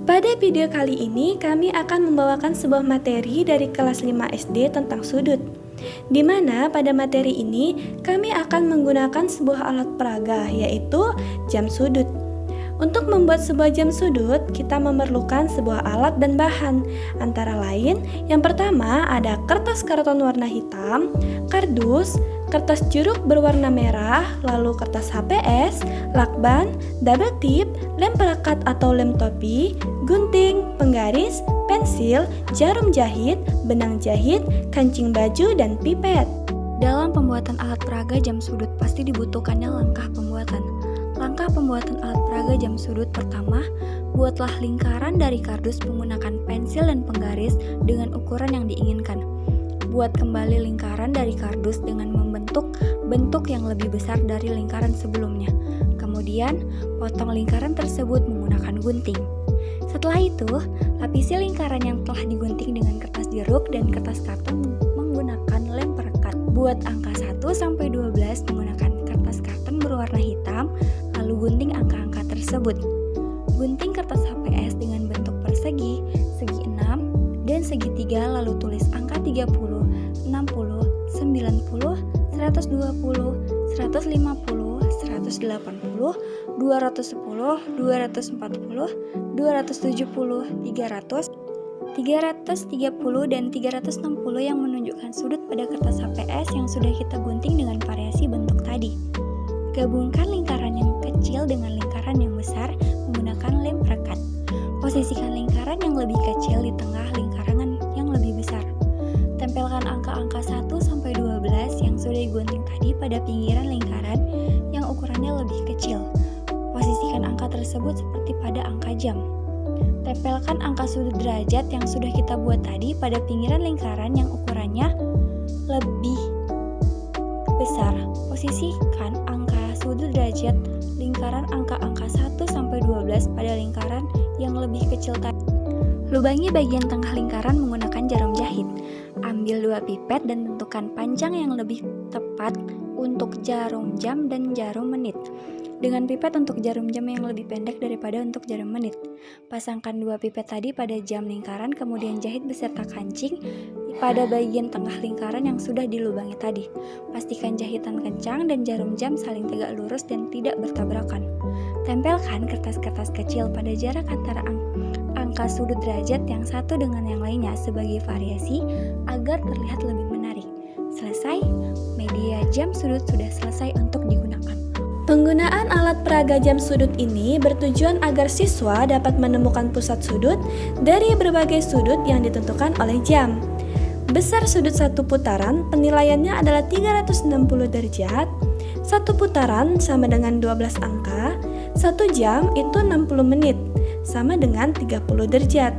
Pada video kali ini kami akan membawakan sebuah materi dari kelas 5 SD tentang sudut. Di mana pada materi ini kami akan menggunakan sebuah alat peraga yaitu jam sudut. Untuk membuat sebuah jam sudut, kita memerlukan sebuah alat dan bahan. Antara lain, yang pertama ada kertas karton warna hitam, kardus, kertas jeruk berwarna merah, lalu kertas HPS, lakban, double tip, lem perekat atau lem topi, gunting, penggaris, pensil, jarum jahit, benang jahit, kancing baju, dan pipet. Dalam pembuatan alat peraga jam sudut pasti dibutuhkannya langkah pembuatan. Langkah pembuatan alat peraga jam sudut pertama, buatlah lingkaran dari kardus menggunakan pensil dan penggaris dengan ukuran yang diinginkan. Buat kembali lingkaran dari kardus dengan membentuk bentuk yang lebih besar dari lingkaran sebelumnya. Kemudian, potong lingkaran tersebut menggunakan gunting. Setelah itu, lapisi lingkaran yang telah digunting dengan kertas jeruk dan kertas karton menggunakan lem perekat. Buat angka 1-12 menggunakan kertas karton berwarna hitam, lalu gunting angka-angka tersebut. Gunting kertas HPS dengan bentuk persegi, segi 6, dan segitiga, lalu tulis angka 30, 60, 90, 120, 150, 180, 210, 240, 270, 300, 330, dan 360 yang menunjukkan sudut pada kertas HPS yang sudah kita gunting dengan variasi bentuk tadi. Gabungkan lingkaran yang kecil dengan lingkaran yang besar menggunakan lem perekat. Posisikan lingkaran yang lebih kecil di tengah lingkaran yang lebih besar. Tempelkan angka-angka 1-12 yang sudah digunting tadi pada pinggiran lingkaran yang ukurannya lebih kecil. Posisikan angka tersebut seperti pada angka jam. Tempelkan angka sudut derajat yang sudah kita buat tadi pada pinggiran lingkaran yang ukurannya lebih besar. Posisikan angka sudut derajat lingkaran angka-angka 1-12 pada lingkaran yang lebih kecil tadi. Lubangi bagian tengah lingkaran menggunakan jarum jahit. Ambil 2 pipet dan tentukan panjang yang lebih tepat untuk jarum jam dan jarum menit. Dengan pipet untuk jarum jam yang lebih pendek daripada untuk jarum menit. Pasangkan 2 pipet tadi pada jam lingkaran, kemudian jahit beserta kancing pada bagian tengah lingkaran yang sudah dilubangi tadi. Pastikan jahitan kencang dan jarum jam saling tegak lurus dan tidak bertabrakan. Tempelkan kertas-kertas kecil pada jarak antara angka sudut derajat yang satu dengan yang lainnya sebagai variasi agar terlihat lebih menarik. Selesai, media jam sudut sudah selesai untuk digunakan. Penggunaan alat peraga jam sudut ini bertujuan agar siswa dapat menemukan pusat sudut dari berbagai sudut yang ditentukan oleh jam. Besar sudut satu putaran penilaiannya adalah 360 derajat, satu putaran sama dengan 12 angka, 1 jam itu 60 menit, sama dengan 30 derajat.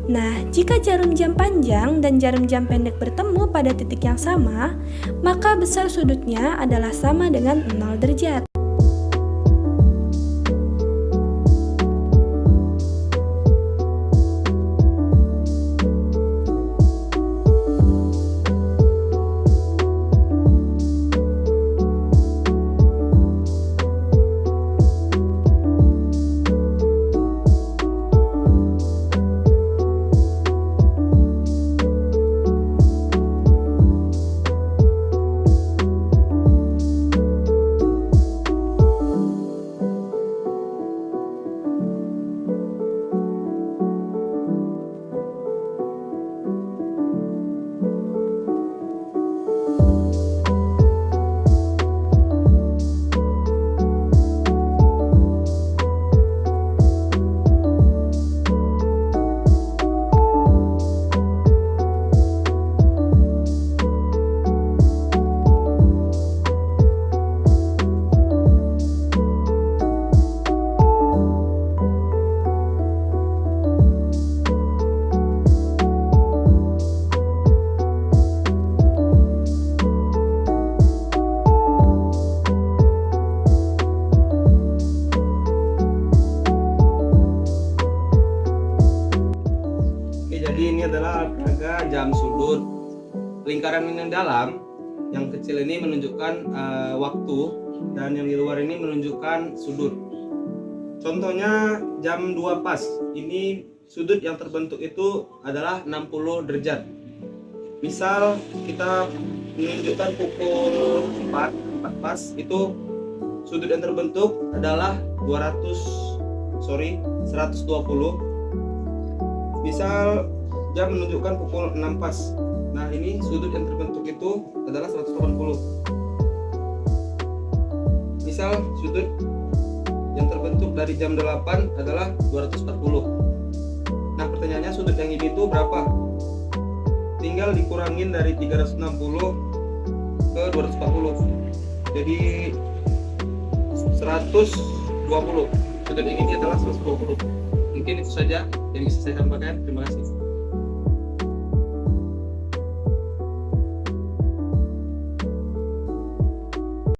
Nah, jika jarum jam panjang dan jarum jam pendek bertemu pada titik yang sama, maka besar sudutnya adalah sama dengan 0 derajat. Jadi ini adalah peraga jam sudut. Lingkaran yang dalam, yang kecil ini menunjukkan waktu, dan yang di luar ini menunjukkan sudut. Contohnya jam 2 pas. Ini sudut yang terbentuk itu adalah 60 derajat. Misal kita menunjukkan pukul 4 pas, itu sudut yang terbentuk adalah 120. Misal jam menunjukkan pukul 6 pas. Nah, ini sudut yang terbentuk itu adalah 180. Misal sudut yang terbentuk dari jam 8 adalah 240. Nah, pertanyaannya sudut yang ini itu berapa? Tinggal dikurangin dari 360 ke 240. Jadi 120. Sudut yang ini adalah 120. Mungkin itu saja yang bisa saya sampaikan. Terima kasih.